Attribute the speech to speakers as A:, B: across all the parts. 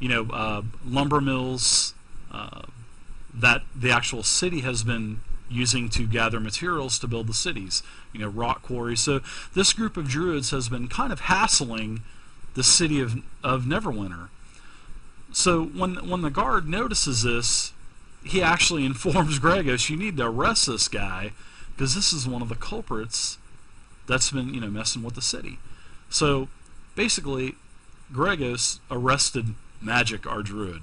A: lumber mills that the actual city has been using to gather materials to build the cities, rock quarries. So this group of druids has been kind of hassling the city of Neverwinter. So when the guard notices this, he actually informs Gregos, you need to arrest this guy because this is one of the culprits that's been messing with the city. So basically, Gregos arrested Magic, our druid,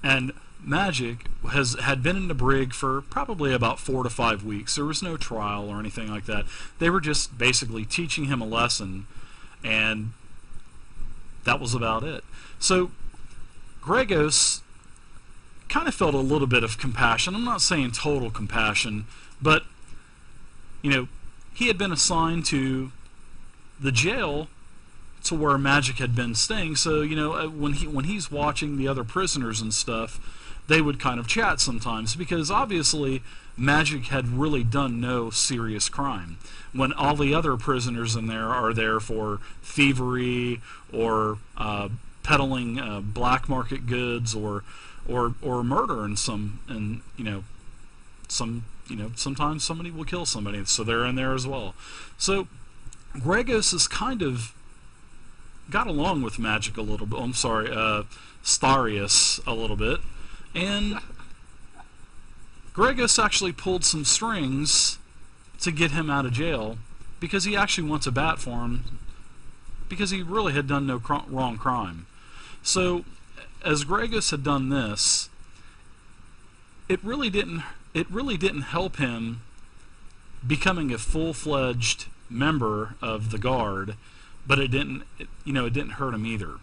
A: and Magic had been in the brig for probably about 4 to 5 weeks. There was no trial or anything like that. They were just basically teaching him a lesson, and that was about it. So Gregos kind of felt a little bit of compassion. I'm not saying total compassion, but he had been assigned to the jail to where Magic had been staying. So when he's watching the other prisoners and stuff, they would kind of chat sometimes, because obviously Magic had really done no serious crime. When all the other prisoners in there are there for thievery or peddling black market goods or murder, and sometimes somebody will kill somebody, so they're in there as well. So Gregos has kind of got along with Magic a little bit. I'm sorry, Starius a little bit, and Gregos actually pulled some strings to get him out of jail, because he actually went to bat for him, because he really had done no wrong crime. So as Gregos had done this, it really didn't help him becoming a full-fledged member of the guard, but it didn't hurt him either.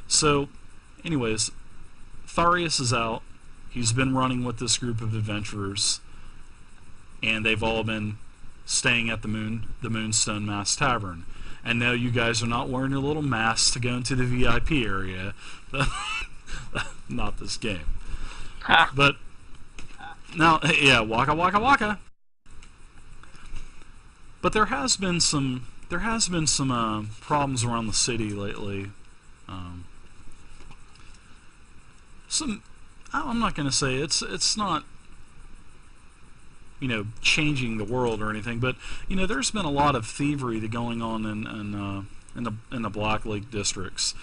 A: So anyways, Tharius is out. He's been running with this group of adventurers, and they've all been staying at the Moonstone Mass Tavern. And no, you guys are not wearing your little masks to go into the VIP area. Not this game. But now, yeah, waka waka waka. But there has been some problems around the city lately. I'm not going to say it's not changing the world or anything, but there's been a lot of thievery going on in the Black Lake districts.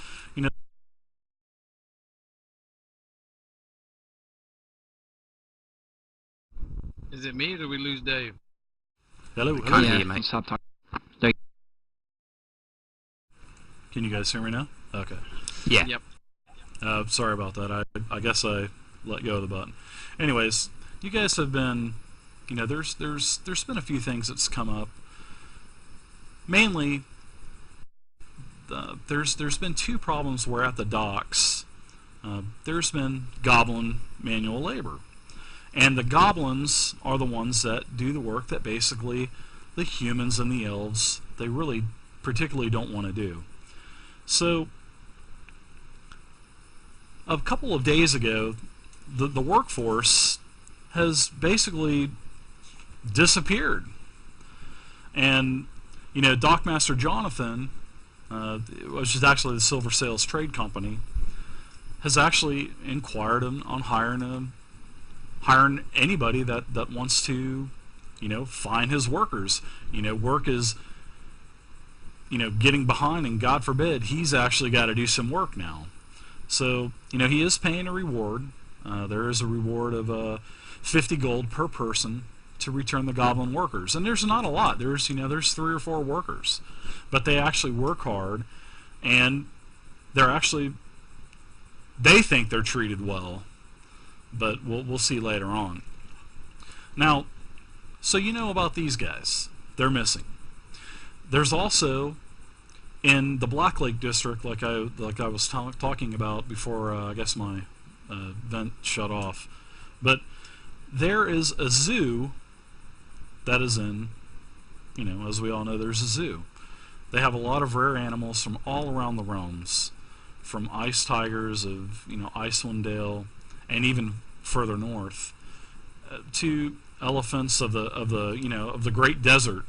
B: Is it me or do we lose Dave?
A: Hello.
C: Can't hear you, mate. Stop talking.
A: Can you guys hear me now? Okay.
C: Yeah.
B: Yep.
A: Sorry about that. I guess I let go of the button. Anyways, you guys have been, there's been a few things that's come up. Mainly, there's been 2 problems where at the docks, there's been goblin manual labor. And the goblins are the ones that do the work that basically the humans and the elves, they really particularly don't want to do. So a couple of days ago, the workforce has basically disappeared. And, Dockmaster Jonathan, which is actually the Silver Sails Trade Company, has actually inquired on hiring anybody that wants to, find his workers. Work is, getting behind, and God forbid, he's actually got to do some work now. So, he is paying a reward. There is a reward of 50 gold per person to return the goblin workers. And there's not a lot. There's 3 or 4 workers. But they actually work hard, and they think they're treated well. But we'll see later on. Now, so about these guys. They're missing. There's also, in the Black Lake district, like I was talking about before, I guess my vent shut off. But there is a zoo that is in, as we all know, there's a zoo. They have a lot of rare animals from all around the realms, from ice tigers of Icewind Dale, and even further north, to elephants of the Great Desert,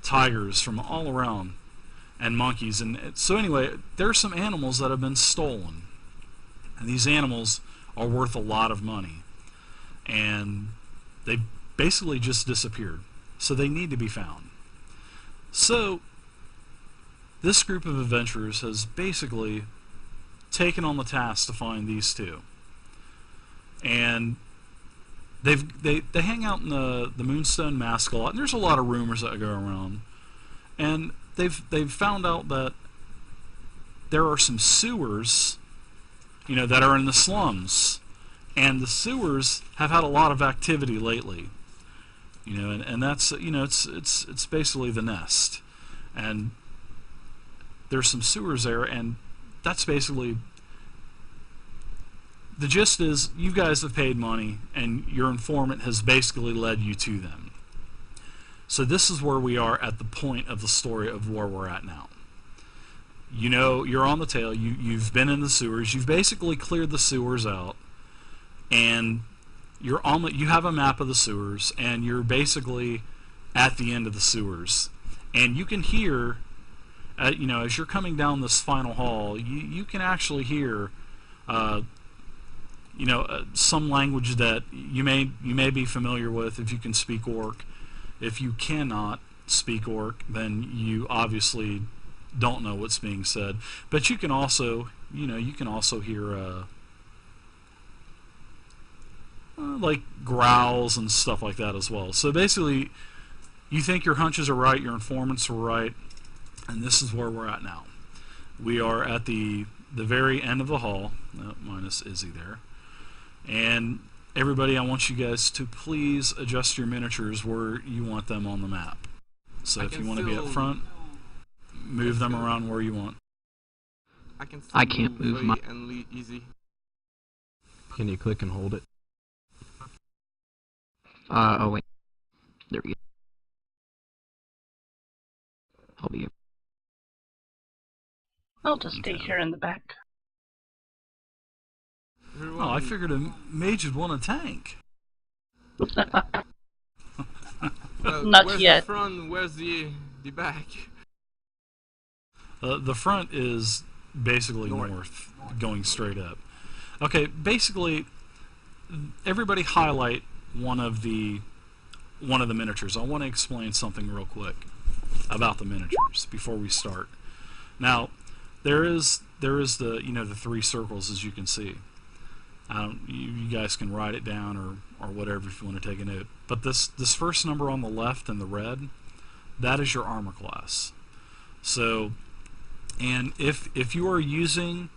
A: tigers from all around, and monkeys. And so anyway, there are some animals that have been stolen, And these animals are worth a lot of money. And they basically just disappeared. So they need to be found. So this group of adventurers has basically taken on the task to find these two. And they hang out in the Moonstone Mask a lot, and there's a lot of rumors that go around. And they've found out that there are some sewers, that are in the slums, and the sewers have had a lot of activity lately. And that's it's basically the nest, and there's some sewers there, and that's basically the gist is you guys have paid money, and your informant has basically led you to them. So this is where we are at the point of the story of where we're at now. You're on the tail. You've been in the sewers. You've basically cleared the sewers out, and you have a map of the sewers, and you're basically at the end of the sewers. And you can hear, as you're coming down this final hall, you can actually hear, some language that you may be familiar with if you can speak Orc. If you cannot speak Orc, then you obviously don't know what's being said. But you can also, hear like growls and stuff like that as well. So basically, you think your hunches are right, your informants are right, and this is where we're at now. We are at the very end of the hall, minus Izzy there. And everybody, I want you guys to please adjust your miniatures where you want them on the map. So if you want to be up front, move them around where you want.
C: I can't move my...
D: and easy.
C: Can you click and hold it? Oh wait. There we go. I'll be here.
E: I'll just stay here in the back.
A: Oh, I figured a mage would want a tank.
E: Not
D: where's
E: yet.
D: The front? Where's the back?
A: The front is basically north, going straight up. Okay, basically, everybody highlight one of the miniatures. I want to explain something real quick about the miniatures before we start. Now, there is the the three circles, as you can see. You guys can write it down or whatever if you want to take a note. But this first number on the left in the red, that is your armor class. So, and if you are using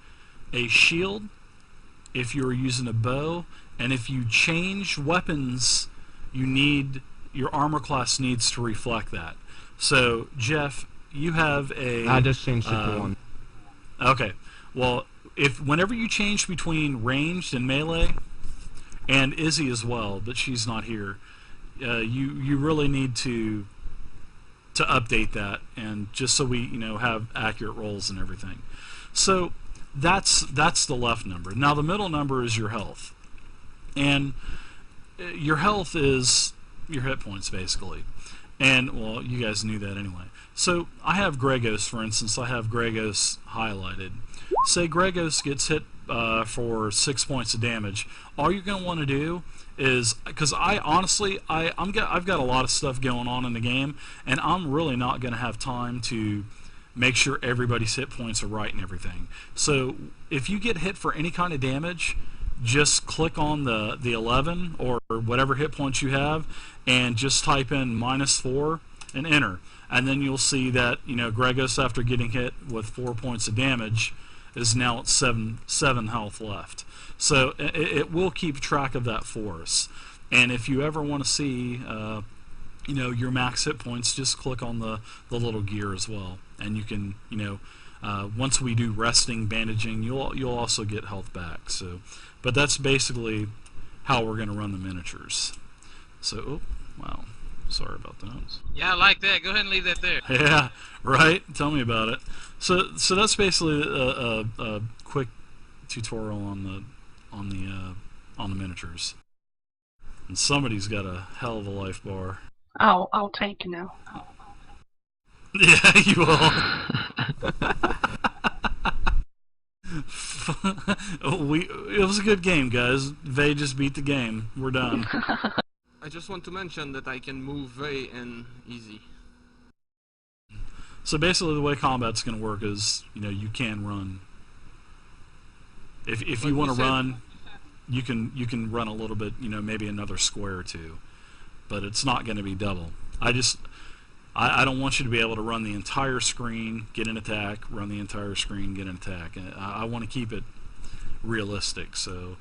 A: a shield, if you are using a bow, and if you change weapons, your armor class needs to reflect that. So, Jeff, you have a...
C: I just changed it to 1.
A: Okay. Well, whenever you change between ranged and melee, and Izzy as well, but she's not here, you really need to update that, and just so we have accurate rolls and everything. So that's the left number. Now the middle number is your health, and your health is your hit points basically. And well, you guys knew that anyway. So I have Gregos, for instance. I have Gregos highlighted. Say Gregos gets hit for 6 points of damage. All you're going to want to do is, because I've got a lot of stuff going on in the game, and I'm really not going to have time to make sure everybody's hit points are right and everything. So if you get hit for any kind of damage, just click on the 11 or whatever hit points you have, and just type in -4 and enter. And then you'll see that Gregos, after getting hit with 4 points of damage, is now at 7 health left. So it will keep track of that for us. And if you ever want to see your max hit points, just click on the little gear as well, and you can once we do resting, bandaging, you'll also get health back. So, but that's basically how we're going to run the miniatures. So, oh, wow. Sorry about that.
B: Yeah, I like that. Go ahead and leave that there.
A: Yeah, right? Tell me about it. So that's basically a quick tutorial on the miniatures. And somebody's got a hell of a life bar.
E: I'll tank now.
A: Yeah, you will. It was a good game, guys. Vey just beat the game. We're done.
D: I just want to mention that I can move Vey and easy.
A: So basically, the way combat's going to work is, you can run. If
D: But
A: you want to
D: said-
A: run, you can run a little bit, maybe another square or two, but it's not going to be double. I don't want you to be able to run the entire screen, get an attack, run the entire screen, get an attack. I want to keep it realistic. So,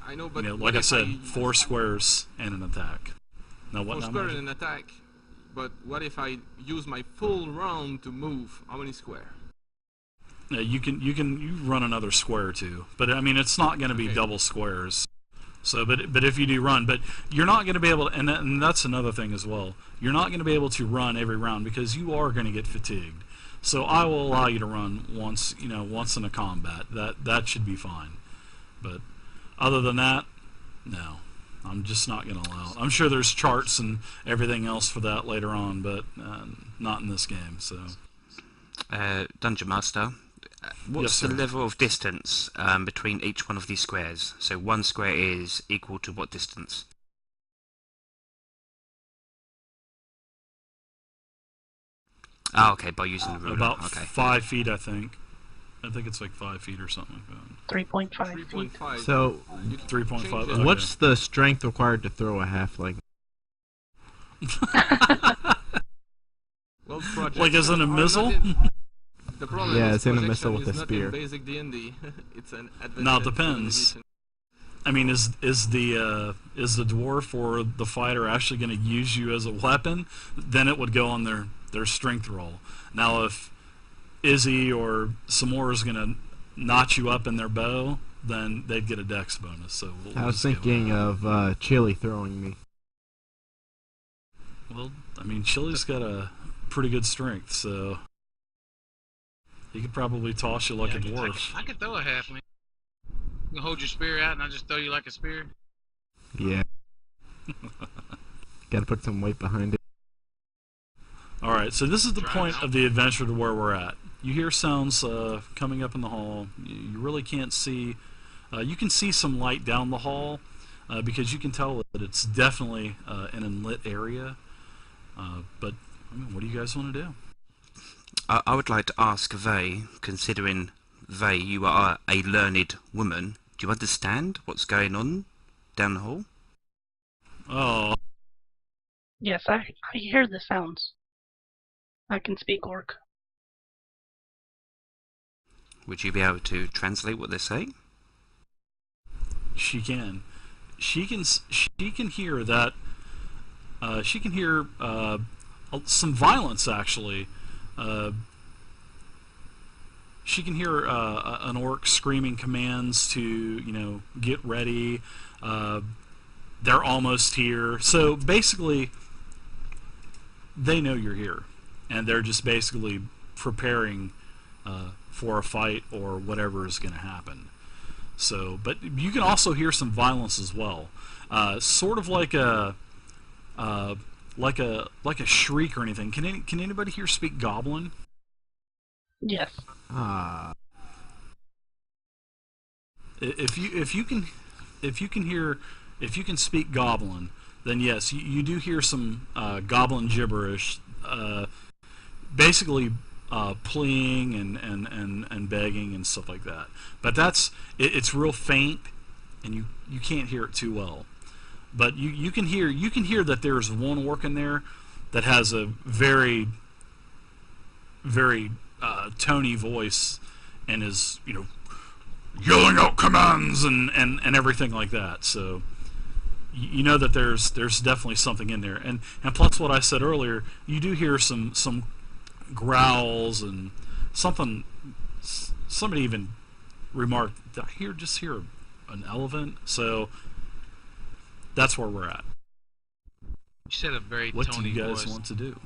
D: I know, but
A: like
D: what
A: I
D: if
A: said, 4 squares and an attack. Now what?
D: 4
A: Now,
D: square
A: Mike?
D: and an attack. But what if I use my full round to move? How many square?
A: Yeah, you run another square or two, but I mean it's not going to be
D: Okay.
A: double squares. So, but if you do run, but you're not going to be able to, and that's another thing as well. You're not going to be able to run every round because you are going to get fatigued. So I will allow you to run once in a combat. That should be fine. But other than that, no, I'm just not going to allow it. I'm sure there's charts and everything else for that later on, but not in this game. So,
F: Dungeon Master, what's
A: Yes,
F: the
A: sir.
F: level of distance between each one of these squares? So one square is equal to what distance? Oh, okay, by using the ruler.
A: about
F: Okay.
A: 5 feet, I think. I think it's like 5 feet or something like that.
E: 3.5 feet.
D: 3.5.
C: So,
D: You can
A: 3.5,
D: change it.
A: okay.
C: what's the strength required to throw a halfling?
D: Well, projection.
A: Like as in a
D: are not
A: missile?
D: The problem
C: Yeah,
D: is
C: it's in a
D: projection
C: missile with
D: is
C: a
D: not
C: spear.
D: in basic D&D. It's an advanced.
A: Now it depends. I mean, is the dwarf or the fighter actually going to use you as a weapon? Then it would go on their strength roll. Now, if Izzy or Samora is going to notch you up in their bow, then they'd get a dex bonus. So we'll
C: I was
A: just give
C: thinking
A: them
C: of Chili throwing me.
A: that. Well, I mean, Chili's got a pretty good strength, so he could probably toss you like a dwarf.
B: I could throw a halfling. You can hold your spear out and I'll just throw you like a spear.
C: Yeah. Gotta put some weight behind it.
A: All right, so this is the
B: Try it
A: point
B: out.
A: of the adventure to where we're at. You hear sounds coming up in the hall. You really can't see. You can see some light down the hall because you can tell that it's definitely an lit area. But I mean, what do you guys want to do?
F: I would like to ask Vey, considering Vey, you are a learned woman. Do you understand what's going on down the hall?
A: Oh,
E: Yes, I hear the sounds. I can speak Orc.
F: Would you be able to translate what they say?
A: she can. She can hear that. She can hear some violence actually. She can hear an orc screaming commands to get ready. They're almost here. So basically, they know you're here, and they're just basically preparing for a fight or whatever is going to happen. So, but you can also hear some violence as well, sort of like a shriek or anything. Can anybody here speak Goblin?
E: Yes.
C: Ah.
A: If you can speak Goblin, then yes, you do hear some Goblin gibberish, basically pleading and begging and stuff like that. But it's real faint, and you can't hear it too well. But you can hear that there's one orc in there that has a very very tony voice and is yelling out commands and everything like that. So you know that there's definitely something in there, and plus what I said earlier, you do hear some growls and something. Somebody even remarked, "Did I just hear an elephant?" So that's where we're at.
B: You said a very
A: What do
B: tony
A: you guys
B: voice.
A: want to do?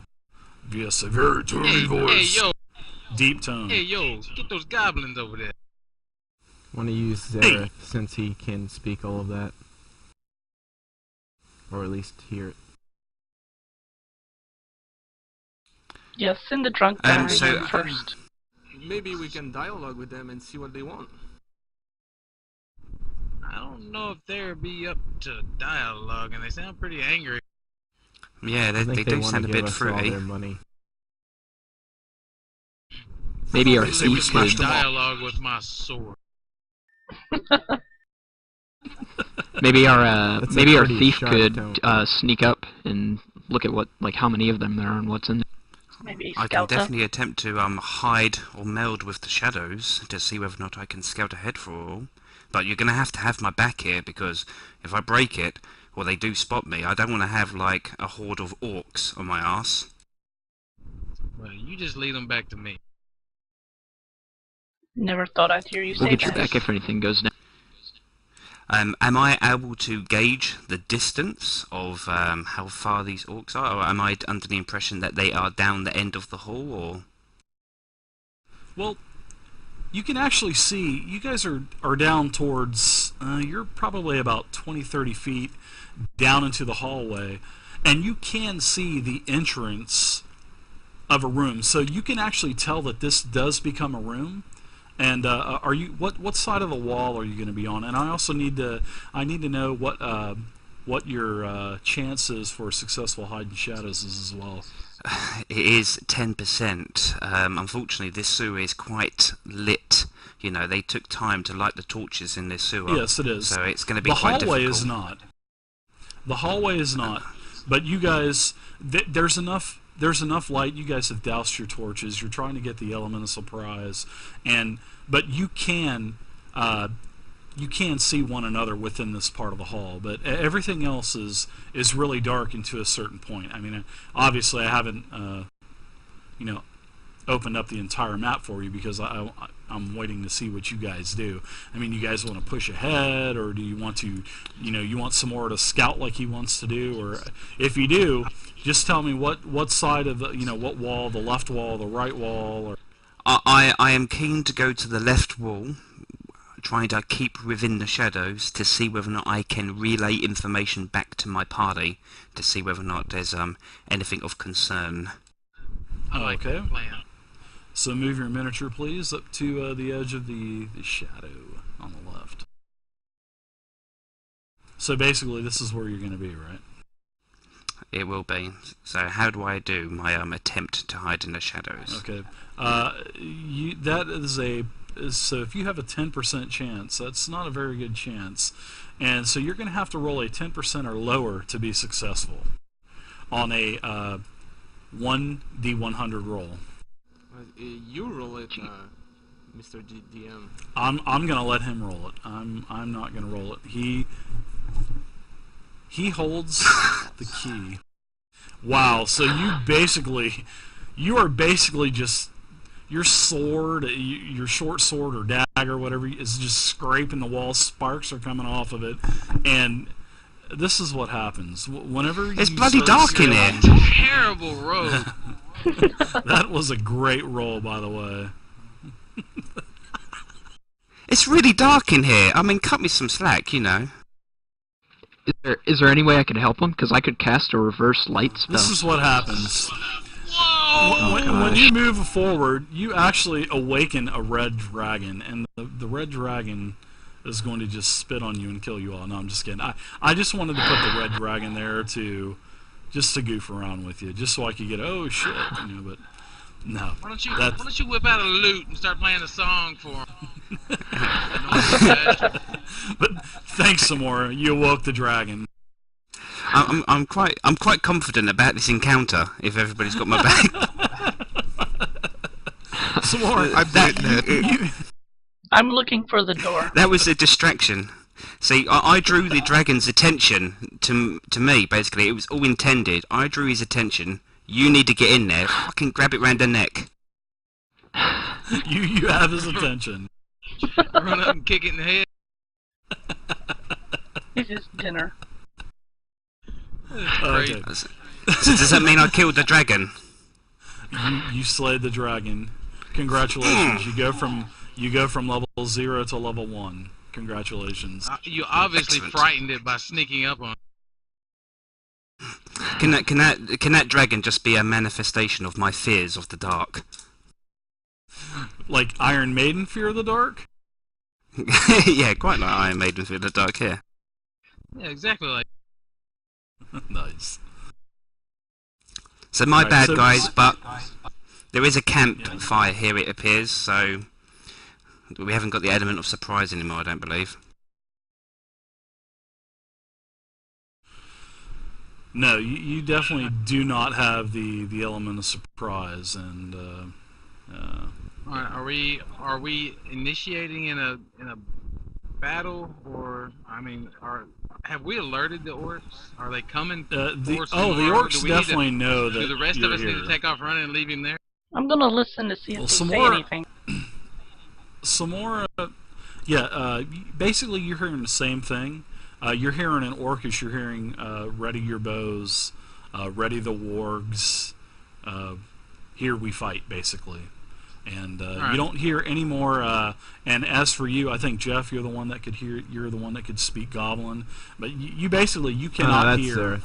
A: Yes, a very tony
B: Hey,
A: voice,
B: yo,
A: deep tone.
B: hey, yo, get those goblins over there.
C: Want to use Zareth since he can speak all of that. Or at least hear it.
E: Yes, send the drunk guy
F: So-
E: in first.
D: Maybe we can dialogue with them and see what they want.
B: don't know if they'd be up to dialogue, and they sound pretty angry.
F: Yeah,
C: I
F: they
C: think
F: do
C: want
F: sound
C: to
F: a
C: give
F: bit
C: us all
F: fruity.
C: their money.
G: Maybe our
A: They say we
G: thief
A: smashed
G: could.
A: them all.
B: Dialogue with my sword.
G: Maybe our
C: That's a
G: maybe our
C: pretty
G: thief
C: sharp
G: could
C: tone.
G: sneak up and look at how many of them there are and what's in there.
E: Maybe
F: I can
E: scout up.
F: definitely attempt to hide or meld with the shadows to see whether or not I can scout ahead for all. But you're going to have my back here, because if I break it, or they do spot me, I don't want to have like a horde of orcs on my ass.
B: Well, you just lead them back to me.
E: Never thought I'd hear you
G: We'll
E: say
G: get your
E: that.
G: back if anything goes down.
F: Am I able to gauge the distance of how far these orcs are, or am I under the impression that they are down the end of the hall, or?
A: Well, you can actually see, you guys are down towards, you're probably about 20, 30 feet down into the hallway, and you can see the entrance of a room. So you can actually tell that this does become a room. And are you what side of the wall are you going to be on? And I also need to know what your chances for successful hide and shadows is as well.
F: It is 10%. Unfortunately, this sewer is quite lit. You know, they took time to light the torches in this sewer.
A: Yes, it is.
F: So it's going to be
A: The
F: quite
A: hallway
F: difficult.
A: is not. The hallway is not. But you guys, there's enough light. You guys have doused your torches. You're trying to get the element of surprise, but you can see one another within this part of the hall. But everything else is really dark and to a certain point. I mean, obviously, I haven't opened up the entire map for you because I'm waiting to see what you guys do. I mean, you guys want to push ahead, or do you want to, you want some more to scout like he wants to do? Or if you do, just tell me what side of the, what wall, the left wall, the right wall, or...
F: I am keen to go to the left wall, trying to keep within the shadows to see whether or not I can relay information back to my party to see whether or not there's anything of concern.
B: I like
A: Okay.
B: that plan.
A: So move your miniature, please, up to the edge of the shadow on the left. So basically, this is where you're going to be, right?
F: It will be. So how do I do my attempt to hide in the shadows?
A: Okay. So if you have a 10% chance, that's not a very good chance. And so you're going to have to roll a 10% or lower to be successful on a 1d100 roll.
D: You roll it, Mr. DM.
A: I'm going to let him roll it. I'm not going to roll it. He holds the key. Wow. So you are basically just, your sword, your short sword or dagger, whatever, is just scraping the wall. Sparks are coming off of it, and this is what happens whenever
F: It's
A: you
F: bloody
A: start
F: dark in
A: scaling-
F: here.
B: Terrible road.
A: That was a great roll, by the way.
F: It's really dark in here. I mean, cut me some slack,
G: Is there any way I could help him? Because I could cast a reverse light spell.
A: This is what happens.
B: Whoa!
A: When you move forward, you actually awaken a red dragon, and the red dragon is going to just spit on you and kill you all. No, I'm just kidding. I just wanted to put the red dragon there just to goof around with you, just so I could get, oh shit, but no.
B: Why don't you whip out a lute and start playing a song for him?
A: But thanks, Samora. You awoke the dragon.
F: I'm quite confident about this encounter. If everybody's got my back.
A: Samora,
E: I'm looking for the door.
F: That was a distraction. See, I drew the dragon's attention to me. Basically, it was all intended. I drew his attention. You need to get in there. Fucking grab it round the neck.
A: you have his attention.
B: Run up and kick it in the head.
E: It is dinner.
A: Okay.
F: So does that mean I killed the dragon?
A: You slayed the dragon. Congratulations. You go from level 0 to level 1. Congratulations.
B: You obviously
F: Excellent.
B: frightened it by sneaking up on it.
F: Can that dragon just be a manifestation of my fears of the dark?
A: Like Iron Maiden Fear of the Dark?
F: Yeah, quite like Iron Maiden Fear of the Dark here.
B: Yeah, exactly like.
A: Nice.
F: So my
A: Right,
F: bad,
A: so-
F: guys, but there is a
A: Yeah.
F: campfire here, it appears, so we haven't got the element of surprise anymore, I don't believe.
A: No, you definitely do not have the element of surprise, and
B: Alright, are we initiating in a battle, or I mean, have we alerted the orcs? Are they coming?
A: the
B: for
A: oh, the
B: Samora?
A: orcs
B: Do we need to-
A: definitely know that
B: Do the rest of
A: you're
B: us need
A: here.
B: to take off running and leave him there?
E: I'm gonna listen to see if
A: Well,
E: they
A: some
E: say
A: more-
E: anything.
A: Samora, yeah, basically you're hearing the same thing. You're hearing an orc as you're hearing ready your bows, ready the wargs, here we fight, basically. And
B: Alright.
A: you don't hear any more. And as for you, I think Jeff, you're the one that could hear. You're the one that could speak Goblin. But you basically you cannot
C: that's
A: hear
C: Zareth.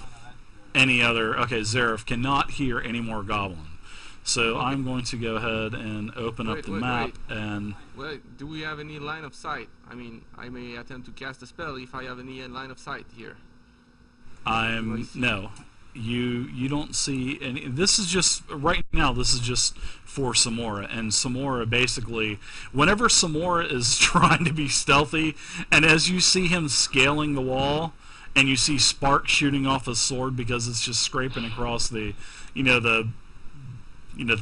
A: any other. Okay, Zareth cannot hear any more Goblin. So I'm going to go ahead and open up
D: Wait,
A: the
D: wait,
A: map and.
D: Well, do we have any line of sight? I mean, I may attempt to cast a spell if I have any line of sight here.
A: No, you don't see any. This is just right now. This is just for Samora, and Samora basically, whenever Samora is trying to be stealthy, and as you see him scaling the wall, and you see sparks shooting off his sword because it's just scraping across the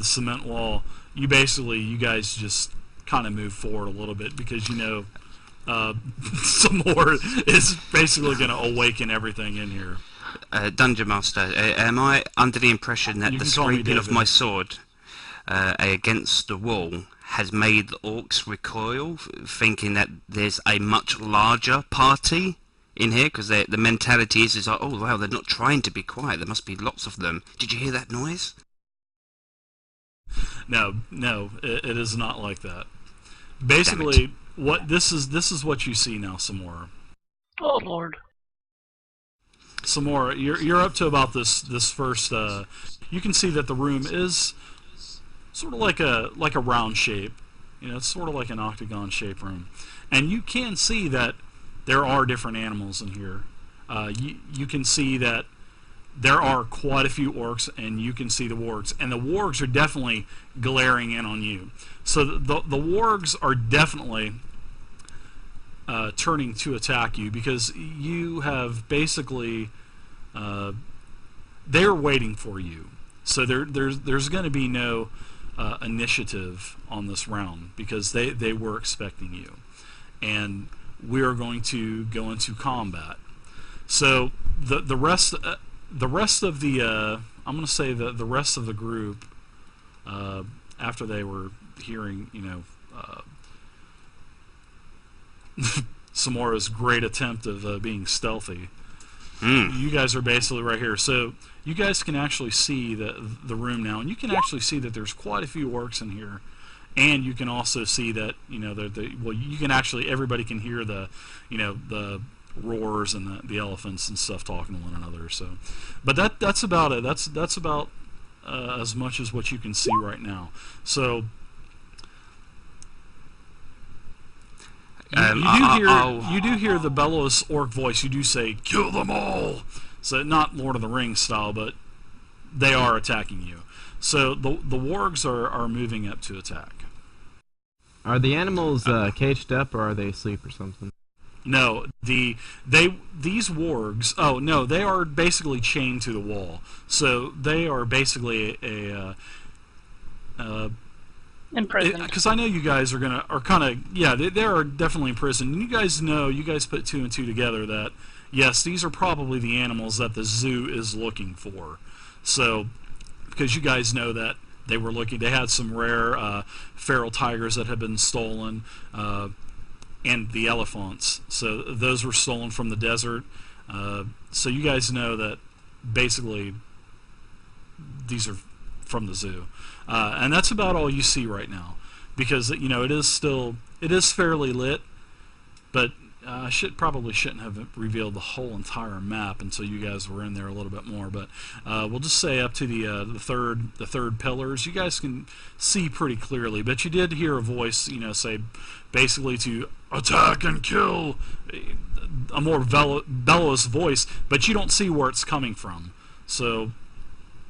A: cement wall. You guys just kind of move forward a little bit because Samora is basically going to awaken everything in here.
F: Dungeon Master, am I under the impression that
A: You
F: the
A: can call me
F: scraping of
A: David.
F: my sword against the wall has made the orcs recoil, thinking that there's a much larger party in here? Because the mentality is like, oh wow, they're not trying to be quiet, there must be lots of them. Did you hear that noise?
A: No, it is not like that. Basically, what this is what you see now, Samora.
E: Oh Lord.
A: Samora, you're up to about this first. You can see that the room is sort of like a round shape. It's sort of like an octagon shaped room, and you can see that there are different animals in here. You can see that there are quite a few orcs, and you can see the wargs, and the wargs are definitely glaring in on you. So the wargs are definitely turning to attack you because you have basically they're waiting for you. So there's going to be no initiative on this round because they were expecting you, and we are going to go into combat. So the rest of the I'm going to say the rest of the group after they were hearing Samora's great attempt of being stealthy. You guys are basically right here, so you guys can actually see the room now, and you can actually see that there's quite a few orcs in here, and you can also see that you can actually everybody can hear the roars and the elephants and stuff talking to one another. So, but that's about it. That's about as much as what you can see right now. So. You do hear the bellows orc voice. You do say, "Kill them all." So not Lord of the Rings style, but they are attacking you. So the wargs are moving up to attack.
C: Are the animals caged up, or are they asleep or something?
A: No, these wargs. Oh no, they are basically chained to the wall. So they are basically
E: Imprisoned.
A: because I know you guys are kind of they are definitely in prison. And you guys put two and two together that yes, these are probably the animals that the zoo is looking for. So because you guys know that they had some rare feral tigers that had been stolen, and the elephants. So those were stolen from the desert. So you guys know that basically these are from the zoo. And that's about all you see right now, because it is fairly lit, but I probably shouldn't have revealed the whole entire map until you guys were in there a little bit more. But we'll just say up to the third pillars, you guys can see pretty clearly. But you did hear a voice, say basically to attack and kill. a more bellows voice, but you don't see where it's coming from. So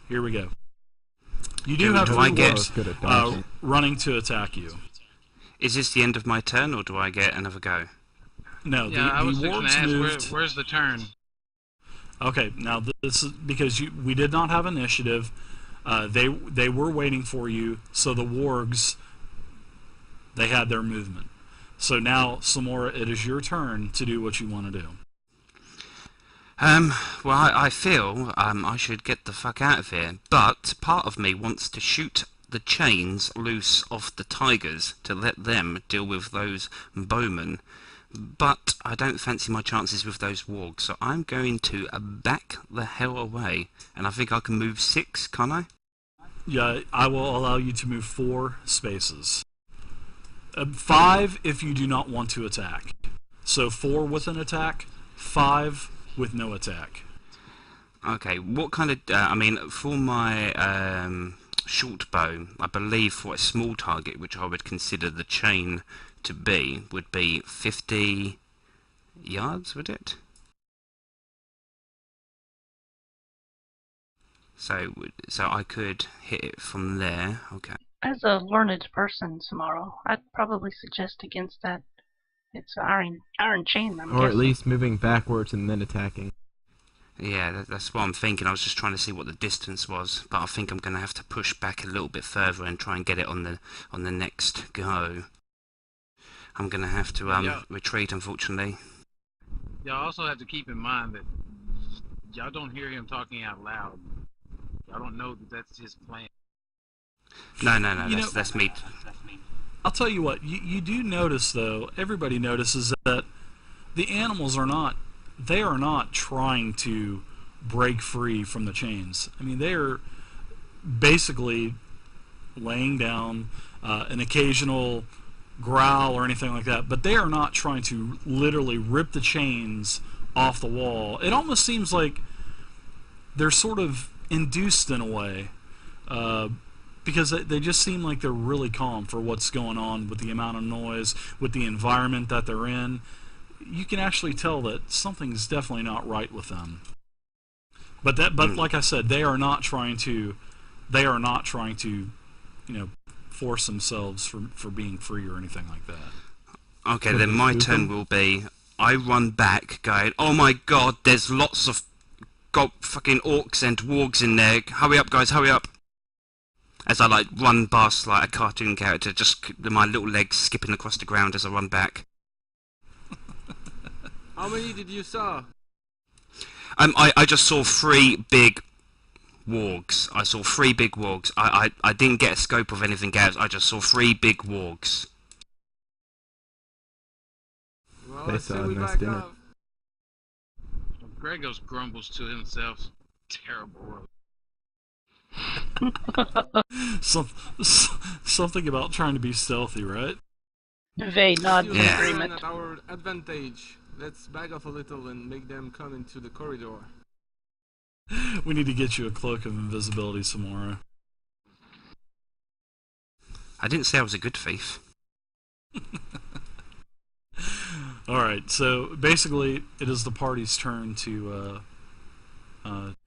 A: here we go. You do have
F: do
A: three
F: I get-
A: orcs
C: Good at dodging.
A: running to attack you.
F: Is this the end of my turn, or do I get another go?
A: No,
B: Yeah, I
A: the
B: was fixing to
A: wargs
B: ask
A: moved.
B: where's the turn?
A: Okay, now this is because we did not have initiative. They were waiting for you, so the wargs, they had their movement. So now, Samora, it is your turn to do what you want to do.
F: Well, I feel I should get the fuck out of here, but part of me wants to shoot the chains loose off the tigers to let them deal with those bowmen. But I don't fancy my chances with those wargs, so I'm going to back the hell away. And I think I can move 6, can't I?
A: Yeah, I will allow you to move 4 spaces. 5 if you do not want to attack. So 4 with an attack, 5 with no attack.
F: Okay, what kind of... I mean, for my short bow, I believe for a small target, which I would consider the chain to be, would be 50 yards, would it? So I could hit it from there. Okay.
E: As a learned person, Samaro, I'd probably suggest against that. It's iron chain, I'm
C: Or at
E: guessing.
C: least moving backwards and then attacking.
F: Yeah, that's what I'm thinking. I was just trying to see what the distance was, but I think I'm going to have to push back a little bit further and try and get it on the next go. I'm going to have to retreat, unfortunately.
B: Y'all also have to keep in mind that y'all don't hear him talking out loud. Y'all don't know that that's his plan.
F: No,
A: You
F: that's me.
A: I'll tell you what, you do notice, though, everybody notices that the animals are not trying to break free from the chains. I mean, they are basically laying down an occasional growl or anything like that, but they are not trying to literally rip the chains off the wall. It almost seems like they're sort of induced in a way, because they just seem like they're really calm for what's going on with the amount of noise, with the environment that they're in. You can actually tell that something's definitely not right with them. But like I said, they are not trying to, force themselves for being free or anything like that.
F: Okay, then my turn will be, I run back going, oh my god, there's lots of fucking orcs and wargs in there. Hurry up, guys, hurry up. As I run past like a cartoon character, just my little legs skipping across the ground as I run back.
D: How many did you saw?
F: I just saw 3 big wargs. I saw 3 big wargs. I didn't get a scope of anything else. I just saw 3 big wargs.
D: Well,
C: They
D: let's
C: saw
D: say
C: a
D: we
C: nice
D: back
C: dinner.
D: off.
B: Gregos grumbles to himself. Terrible.
A: Something about trying to be stealthy, right?
E: Vey nods in
F: Yeah.
E: agreement.
D: At our advantage. Let's back off a little and make them come into the corridor.
A: We need to get you a cloak of invisibility, Samora.
F: I didn't say I was a good thief.
A: Alright, so basically it is the party's turn to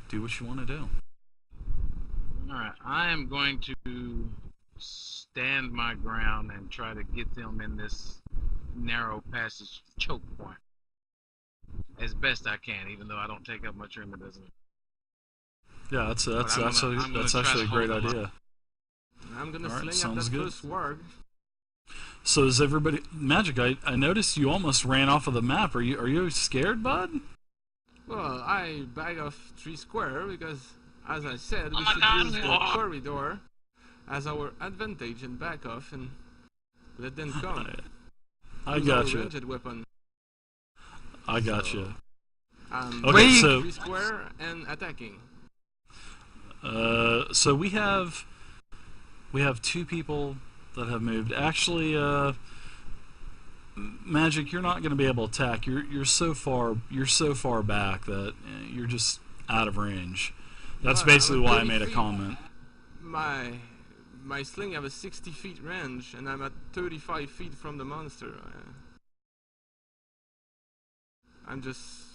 A: do what you want to do.
B: Alright, I am going to stand my ground and try to get them in this narrow passage choke point as best I can, even though I don't take up much room, it doesn't.
A: Yeah, that's
B: I'm gonna try
A: actually a
B: to
A: great
B: hold them
A: idea.
D: I'm gonna
A: Alright,
D: sling
A: sounds
D: at that
A: good.
D: first warg.
A: So is everybody Magic? I noticed you almost ran off of the map. Are you scared, bud?
D: Well, I back off 3 square because, as I said, we
B: my
D: should
B: God,
D: use the
B: warg.
D: corridor as our advantage and back off and let them come.
A: I
D: Use
A: got
D: our
A: you.
D: ranged weapon.
A: I got
D: So-
A: you.
D: Okay,
A: Okay, so
D: 3 square and attacking.
A: so we have 2 people that have moved. Actually, Magic, you're not going to be able to attack. You're so far back that you're just out of range. That's
D: Well,
A: basically
D: I'm
A: why I
D: 30
A: made a
D: feet.
A: comment.
D: My sling have a 60 feet range, and I'm at 35 feet from the monster. I'm just